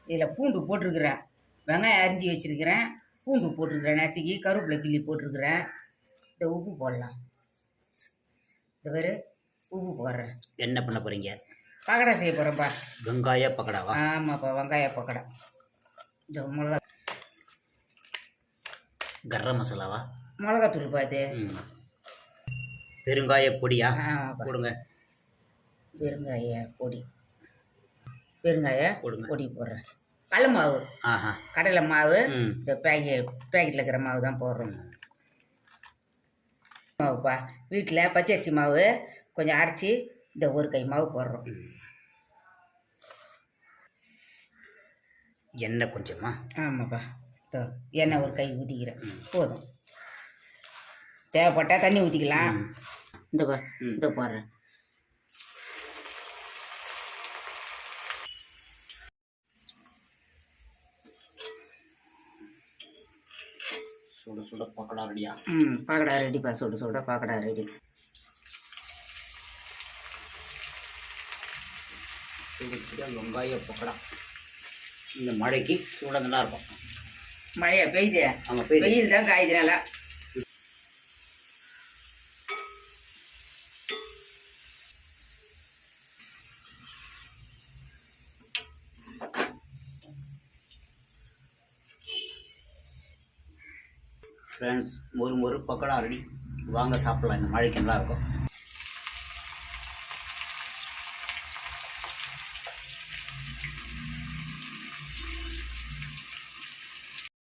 இதில் பூண்டு போட்டிருக்கிறேன், வெங்காயம் அரிஞ்சு வச்சுருக்கிறேன், பூண்டு போட்டிருக்கிறேன், நசுக்கி கருவேப்பிலை கிள்ளி போட்டிருக்கிறேன். இந்த உப்பு போடலாம். இந்த பேர் உப்பு போடுறேன். என்ன பண்ண போகிறீங்க? பக்கடா செய்ய போகிறேன்ப்பா. வெங்காய பக்கடாவா? ஆமாப்பா, வெங்காய பக்கடா. இந்த மிளகா கரம் மசாலாவா? மிளகாத்தூள் பார்த்து. பெருங்காய பொடியா? ஆமாப்பா, கொடுங்க. பெருங்காய பொடி, பெருங்காய கொடுங்க. பொடி போடுறேன். கடல மாவு, கடலை மாவு, இந்த பேக்கெட்டில் இருக்கிற மாவு தான் போடுறோம். மாவுப்பா, வீட்டில் பச்சரிசி மாவு கொஞ்சம் அரைச்சி இந்த ஒரு கை மாவு போடுறோம். எண்ணெய் கொஞ்சமா? ஆமாப்பா, எண்ணெய் ஒரு கை ஊற்றிக்கிறேன், போதும். தேவைப்பட்டால் தண்ணி ஊற்றிக்கலாம். இந்தப்பா, இந்த போடுறேன். சுட சுட பக்கடா ரெடியா? பக்கடா ரெடிப்பா, சுட சுட பக்கடா ரெடி. சுட சுட வெங்காய பக்கடா. இந்த மழைக்கு சூட நல்லா இருக்கும். மழையா பெய்யுது? ஆமாம், பெய்யுது. வெயில் தான் காயுது நல்லா. ஃப்ரெண்ட்ஸ், ஒரு பக்கடா ரெடி. வாங்க சாப்பிடலாம். இந்த மழைக்கு நல்லா இருக்கும்.